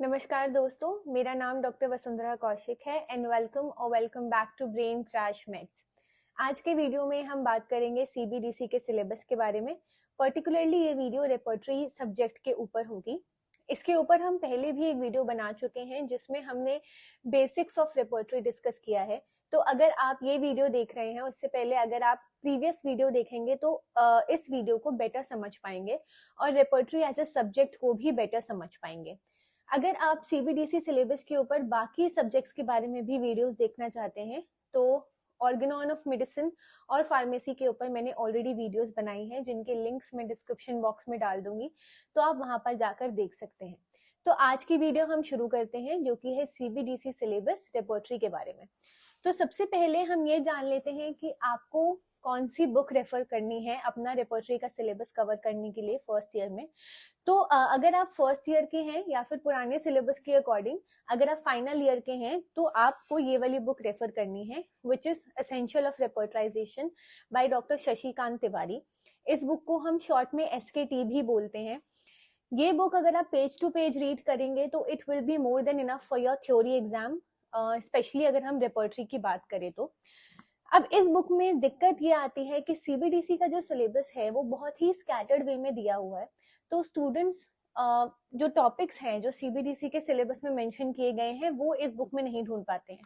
नमस्कार दोस्तों, मेरा नाम डॉक्टर वसुंधरा कौशिक है and welcome back to Brain Crash Maths. आज के वीडियो में हम बात करेंगे सीबीडीसी के सिलेबस के बारे में। पर्टिकुलरली ये वीडियो रेपर्टरी सब्जेक्ट के ऊपर होगी। इसके ऊपर हम पहले भी एक वीडियो बना चुके हैं जिसमें हमने बेसिक्स ऑफ रेपर्टरी डिस्कस किया है। तो अगर आप ये वीडियो देख रहे हैं, उससे पहले अगर आप प्रीवियस वीडियो देखेंगे तो इस वीडियो को बेटर समझ पाएंगे और रेपर्टरी एज ए सब्जेक्ट को भी बेटर समझ पाएंगे। अगर आप सीबीडीसी सिलेबस के ऊपर बाकी सब्जेक्ट्स के बारे में भी वीडियोस देखना चाहते हैं तो ऑर्गेनॉन ऑफ मेडिसिन और फार्मेसी के ऊपर मैंने ऑलरेडी वीडियोस बनाई हैं जिनके लिंक्स मैं डिस्क्रिप्शन बॉक्स में डाल दूंगी, तो आप वहां पर जाकर देख सकते हैं। तो आज की वीडियो हम शुरू करते हैं जो कि है सीबीडीसी सिलेबस रेपर्टरी के बारे में। तो सबसे पहले हम ये जान लेते हैं कि आपको कौन सी बुक रेफर करनी है अपना रेपर्टरी का सिलेबस कवर करने के लिए फर्स्ट ईयर में। तो अगर आप फर्स्ट ईयर के हैं या फिर पुराने सिलेबस के अकॉर्डिंग अगर आप फाइनल ईयर के हैं तो आपको ये वाली बुक रेफर करनी है, which is essential of repertorisation by doctor Shashikant Tiwari. इस बुक को हम शॉर्ट में एसकेटी भी बोलते हैं। ये बुक अगर आप पेज टू पेज रीड करेंगे तो it will be more than enough for your theory exam, specially अगर हम रेपर्टरी की बात करें तो। अब इस बुक में दिक्कत ये आती है कि सीबीडीसी का जो सिलेबस है वो बहुत ही स्कैटर्ड वे में दिया हुआ है। तो स्टूडेंट्स जो टॉपिक्स हैं जो सीबीडीसी के सिलेबस में मेंशन किए गए हैं वो इस बुक में नहीं ढूंढ पाते हैं।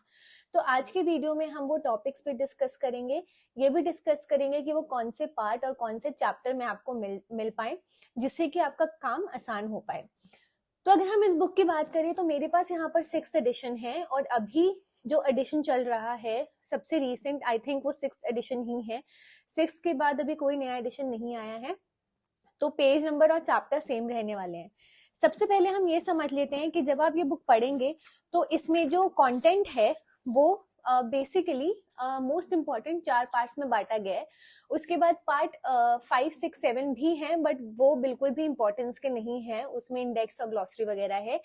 तो आज के वीडियो में हम वो टॉपिक्स पे डिस्कस करेंगे, ये भी डिस्कस करेंगे कि वो कौन से पार्ट और कौन से चैप्टर में आपको मिल पाए जिससे कि आपका काम आसान हो पाए। तो अगर हम इस बुक की बात करें तो मेरे पास यहाँ पर 6th एडिशन है और अभी जो एडिशन चल रहा है सबसे रीसेंट आई थिंक वो 6th एडिशन ही है। 6th के बाद अभी कोई नया एडिशन नहीं आया है, तो पेज नंबर और चैप्टर सेम रहने वाले हैं। सबसे पहले हम ये समझ लेते हैं कि जब आप ये बुक पढ़ेंगे तो इसमें जो कंटेंट है वो बेसिकली मोस्ट इम्पॉर्टेंट 4 पार्ट्स में बांटा गया है। उसके बाद पार्ट 5, 6, 7 भी हैं बट वो बिल्कुल भी इंपॉर्टेंस के नहीं है, उसमें इंडेक्स और ग्लॉसरी वगैरह है।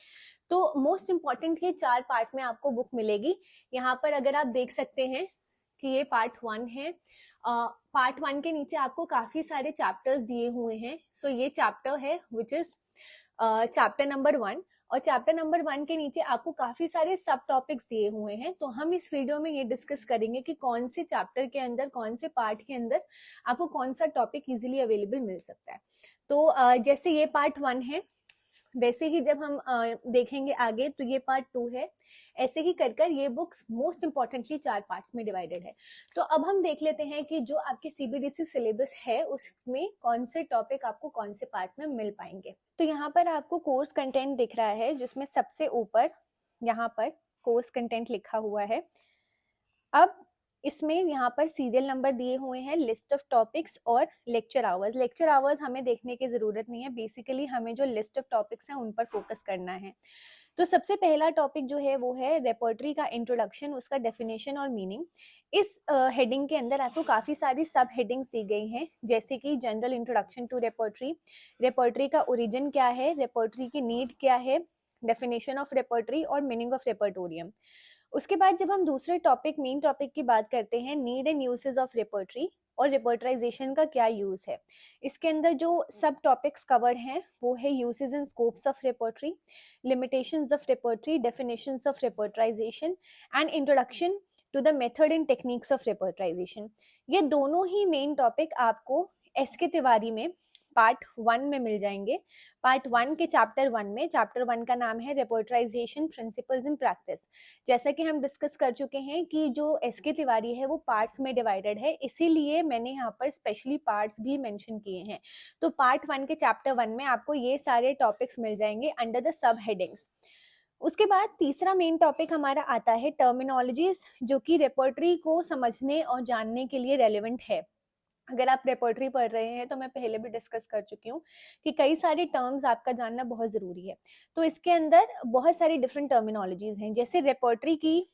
तो मोस्ट इम्पॉर्टेंट ये 4 पार्ट में आपको बुक मिलेगी। यहाँ पर अगर आप देख सकते हैं कि ये पार्ट 1 है। पार्ट 1 के नीचे आपको काफी सारे चैप्टर्स दिए हुए हैं। सो ये चैप्टर है विच इज चैप्टर नंबर 1 और चैप्टर नंबर 1 के नीचे आपको काफी सारे सब टॉपिक्स दिए हुए हैं। तो हम इस वीडियो में ये डिस्कस करेंगे कि कौन से चैप्टर के अंदर कौन से पार्ट के अंदर आपको कौन सा टॉपिक इजीली अवेलेबल मिल सकता है। तो जैसे ये पार्ट 1 है वैसे ही जब हम देखेंगे आगे तो ये पार्ट 2 है। ऐसे ही कर कर ये बुक्स मोस्ट इम्पॉर्टेंटली 4 पार्ट्स में डिवाइडेड है। तो अब हम देख लेते हैं कि जो आपके सीबीडीसी सिलेबस है उसमें कौन से टॉपिक आपको कौन से पार्ट में मिल पाएंगे। तो यहाँ पर आपको कोर्स कंटेंट दिख रहा है जिसमें सबसे ऊपर यहाँ पर कोर्स कंटेंट लिखा हुआ है। अब इसमें यहाँ पर सीरियल नंबर दिए हुए हैं, लिस्ट ऑफ टॉपिक्स और लेक्चर आवर्स। लेक्चर आवर्स हमें देखने की जरूरत नहीं है, बेसिकली हमें जो लिस्ट ऑफ टॉपिक्स हैं उन पर फोकस करना है। तो सबसे पहला टॉपिक जो है वो है रेपर्टरी का इंट्रोडक्शन, उसका डेफिनेशन और मीनिंग। इस हेडिंग के अंदर आपको काफी सारी सब हेडिंग्स दी गई हैं, जैसे कि general introduction to repertory, repertory का ओरिजिन क्या है, रेपर्टरी की नीड क्या है, डेफिनेशन ऑफ रेपर्टरी और मीनिंग ऑफ रेपर्टोरियम। उसके बाद जब हम दूसरे टॉपिक मेन टॉपिक की बात करते हैं, need and usage of repertory और रेपर्टराइजेशन का क्या यूज है। इसके अंदर जो सब टॉपिक्स कवर्ड हैं वो है usage and scopes of repertory, limitations of repertory, definitions of repertorisation and introduction to the method and techniques of repertorisation. ये दोनों ही मेन टॉपिक आपको एस.के. तिवारी में पार्ट 1 में मिल जाएंगे। पार्ट 1 के चैप्टर 1 में, चैप्टर 1 का नाम है रेपर्टराइजेशन प्रिंसिपल्स इन प्रैक्टिस। जैसा कि हम डिस्कस कर चुके हैं कि जो एस.के. तिवारी है वो पार्ट्स में डिवाइडेड है, इसीलिए मैंने यहाँ पर स्पेशली पार्ट्स भी मेंशन किए हैं। तो पार्ट 1 के चैप्टर 1 में आपको ये सारे टॉपिक्स मिल जाएंगे अंडर द सब हेडिंग्स। उसके बाद तीसरा मेन टॉपिक हमारा आता है टर्मिनोलॉजीज, जो कि रेपर्टरी को समझने और जानने के लिए रेलेवेंट है। अगर आप रेपर्टरी पढ़ रहे हैं तो मैं पहले भी डिस्कस कर चुकी हूँ कि कई सारे टर्म्स आपका जानना बहुत ज़रूरी है। तो इसके अंदर बहुत सारी डिफरेंट टर्मिनोलॉजीज हैं। जैसे रेपर्टरी की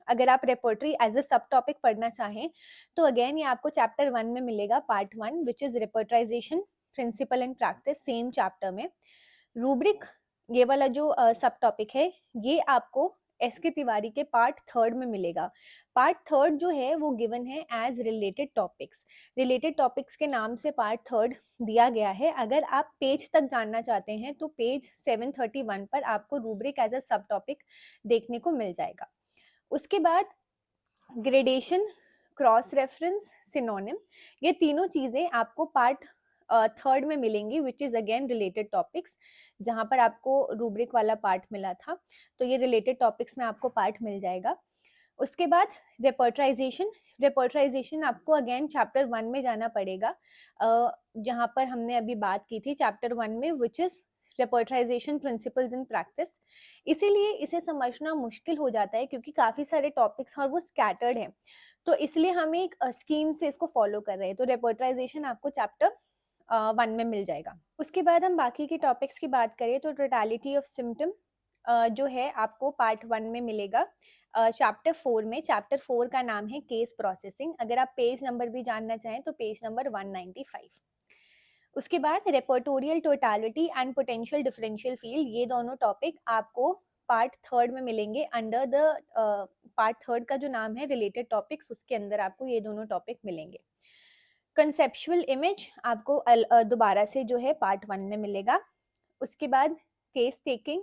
अगर आप रेपर्टरी एज ए सब टॉपिक पढ़ना चाहें तो अगेन ये आपको चैप्टर 1 में मिलेगा, part 1 which is repertorisation principle and practice, same chapter में। रूब्रिक ये वाला जो सब टॉपिक है ये आपको एस के तिवारी के पार्ट थर्ड में मिलेगा। पार्ट थर्ड जो है वो गिवन है age related topics. Related topics के नाम से पार्ट थर्ड दिया गया है। अगर आप पेज तक जानना चाहते हैं तो पेज 731 पर आपको रूब्रिक एज अ सब टॉपिक देखने को मिल जाएगा। उसके बाद ग्रेडेशन, क्रॉस रेफरेंस, सिनोनिम, ये तीनों चीजें आपको पार्ट थर्ड में मिलेंगी, which is again related topics. जहां पर आपको रूब्रिक वाला पार्ट मिला था, तो ये रिलेटेड टॉपिक्स में आपको पार्ट मिल जाएगा। उसके बाद रेपर्टराइजेशन। रेपर्टराइजेशन आपको अगेन चैप्टर 1 में जाना पड़ेगा, जहां पर हमने अभी बात की थी चैप्टर 1 में, which is repertorisation principles in practice. इसीलिए इसे समझना मुश्किल हो जाता है क्योंकि काफी सारे टॉपिक्स और वो स्कैटर्ड हैं, तो इसलिए हम एक स्कीम से इसको फॉलो कर रहे हैं। तो रेपर्टराइजेशन आपको चैप्टर 1 में मिल जाएगा। उसके बाद हम बाकी के टॉपिक्स की बात करें तो टोटलिटी ऑफ सिम्टम जो है आपको पार्ट 1 में मिलेगा, चैप्टर 4 में। चैप्टर 4 का नाम है केस प्रोसेसिंग। अगर आप पेज नंबर भी जानना चाहें तो पेज नंबर 195। उसके बाद repertorial totality and potential differential field, ये दोनों टॉपिक आपको पार्ट थर्ड में मिलेंगे अंडर द पार्ट थर्ड का जो नाम है रिलेटेड टॉपिक्स, उसके अंदर आपको ये दोनों टॉपिक मिलेंगे। कंसेप्चुअल इमेज आपको दोबारा से जो है पार्ट 1 में मिलेगा। उसके बाद case taking,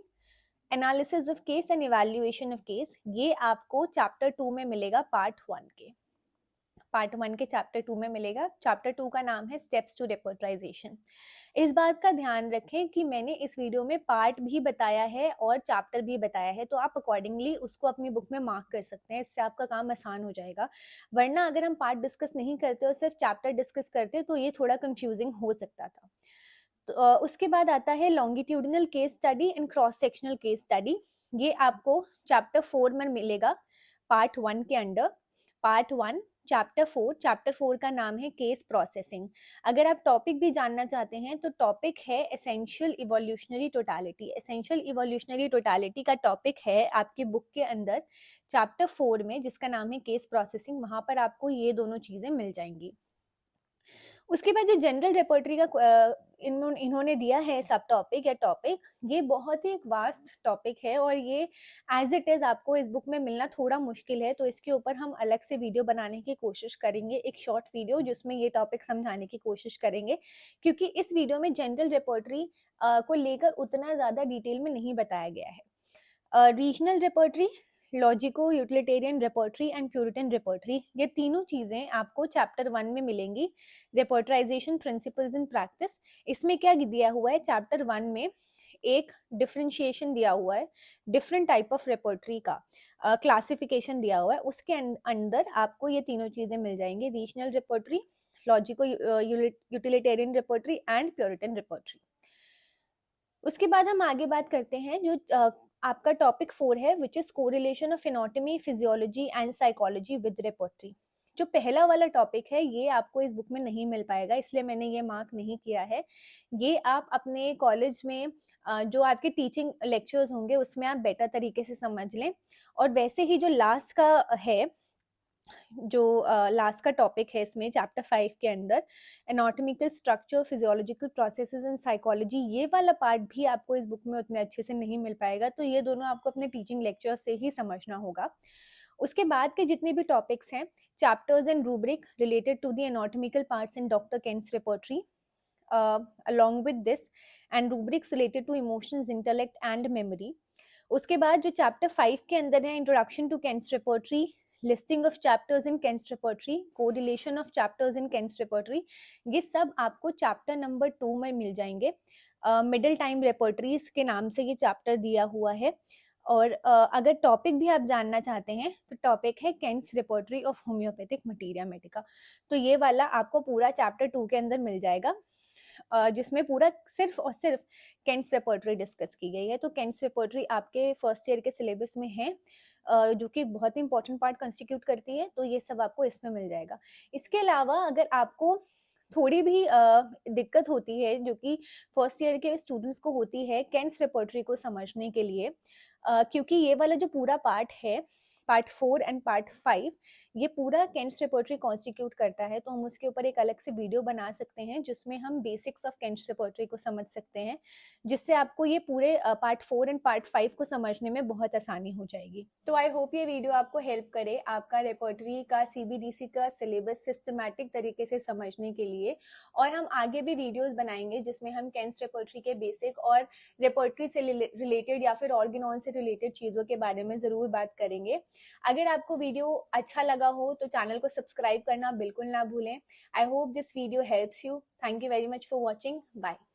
analysis of case and evaluation of case, ये आपको चैप्टर 2 में मिलेगा पार्ट 1 के। पार्ट 1 के चैप्टर 2 में मिलेगा। चैप्टर 2 का नाम है स्टेप्स टू रेपर्टराइजेशन। इस बात का ध्यान रखें कि मैंने इस वीडियो में पार्ट भी बताया है और चैप्टर भी बताया है, तो आप अकॉर्डिंगली उसको अपनी बुक में मार्क कर सकते हैं, इससे आपका काम आसान हो जाएगा। वरना अगर हम पार्ट डिस्कस नहीं करते और सिर्फ चैप्टर डिस्कस करते तो ये थोड़ा कंफ्यूजिंग हो सकता था। तो उसके बाद आता है longitudinal case study and cross sectional case study. ये आपको चैप्टर 4 में मिलेगा पार्ट 1 के अंडर। पार्ट 1 चैप्टर 4 का नाम है केस प्रोसेसिंग। अगर आप टॉपिक भी जानना चाहते हैं तो टॉपिक है essential evolutionary totality. Essential evolutionary totality का टॉपिक है आपकी बुक के अंदर चैप्टर 4 में, जिसका नाम है केस प्रोसेसिंग। वहां पर आपको ये दोनों चीजें मिल जाएंगी। उसके बाद जो जनरल रेपर्टरी का इन्होंने दिया है सब टॉपिक या टॉपिक, ये बहुत ही एक वास्ट टॉपिक है और ये एज इट इज आपको इस बुक में मिलना थोड़ा मुश्किल है। तो इसके ऊपर हम अलग से वीडियो बनाने की कोशिश करेंगे, एक शॉर्ट वीडियो जिसमें ये टॉपिक समझाने की कोशिश करेंगे, क्योंकि इस वीडियो में जनरल रेपर्टरी को लेकर उतना ज़्यादा डिटेल में नहीं बताया गया है। Regional repertory, logico utilitarian repertory and Puritan repertory, ये तीनों चीजें आपको चैप्टर 1 में मिलेंगी। रेपर्टराइजेशन प्रिंसिपल्स इन प्रैक्टिस, इसमें क्या दिया हुआ है, चैप्टर 1 में एक डिफरेंशिएशन दिया हुआ है डिफरेंट टाइप ऑफ रेपर्टरी का, क्लासिफिकेशन दिया हुआ है, उसके अंदर आपको ये तीनों चीजें मिल जाएंगी, regional repertory, logico utilitarian repertory and Puritan repertory. उसके बाद हम आगे बात करते हैं जो आपका टॉपिक 4 है, which is correlation of anatomy, physiology and psychology with repertory. जो पहला वाला टॉपिक है ये आपको इस बुक में नहीं मिल पाएगा, इसलिए मैंने ये मार्क नहीं किया है। ये आप अपने कॉलेज में जो आपके टीचिंग लेक्चर्स होंगे उसमें आप बेटर तरीके से समझ लें। और वैसे ही जो लास्ट का है, जो लास्ट का टॉपिक है इसमें चैप्टर 5 के अंदर, anatomical structure, physiological processes and psychology, ये वाला पार्ट भी आपको इस बुक में उतने अच्छे से नहीं मिल पाएगा। तो ये दोनों आपको अपने टीचिंग लेक्चर से ही समझना होगा। उसके बाद के जितने भी टॉपिक्स हैं, chapters and rubric related to the anatomical parts in doctor Kent's repertory, along with this, and rubrics related to emotions, intellect and memory. उसके बाद जो चैप्टर 5 के अंदर है, introduction to Kent's repertory, listing of chapters in Kent's repertory, correlation of chapters in Kent's repertory, ये सब आपको chapter number 2 में मिल जाएंगे। मिडिल टाइम रेपर्टरीज के नाम से ये चैप्टर दिया हुआ है। और अगर टॉपिक भी आप जानना चाहते हैं तो टॉपिक है Kant's repertory of homeopathic materia Medica. तो ये वाला आपको पूरा चैप्टर 2 के अंदर मिल जाएगा, जिसमें पूरा सिर्फ और सिर्फ केंट्स रेपर्टरी डिस्कस की गई है। तो केंट्स रेपर्टरी आपके फर्स्ट ईयर के सिलेबस में है, जो कि बहुत ही इंपॉर्टेंट पार्ट कंस्टिट्यूट करती है, तो ये सब आपको इसमें मिल जाएगा। इसके अलावा अगर आपको थोड़ी भी दिक्कत होती है, जो कि फर्स्ट ईयर के स्टूडेंट्स को होती है केंट्स रेपर्टरी को समझने के लिए, क्योंकि ये वाला जो पूरा पार्ट है पार्ट 4 एंड पार्ट 5 ये पूरा केंट्स रेपर्टरी कॉन्स्टिट्यूट करता है, तो हम उसके ऊपर एक अलग से वीडियो बना सकते हैं जिसमें हम बेसिक्स ऑफ केंट्स रेपर्टरी को समझ सकते हैं, जिससे आपको ये पूरे पार्ट 4 एंड पार्ट 5 को समझने में बहुत आसानी हो जाएगी। तो आई होप ये वीडियो आपको हेल्प करे आपका रेपर्टरी का सीबीडीसी का सिलेबस सिस्टमैटिक तरीके से समझने के लिए। और हम आगे भी वीडियोस बनाएंगे जिसमें हम केंट्स रेपर्टरी के बेसिक और रेपर्टरी से रिलेटेड या फिर ऑर्गेनॉन से रिलेटेड चीज़ों के बारे में ज़रूर बात करेंगे। अगर आपको वीडियो अच्छा लगा हो तो चैनल को सब्सक्राइब करना बिल्कुल ना भूलें। I hope this video helps you. Thank you very much for watching. Bye.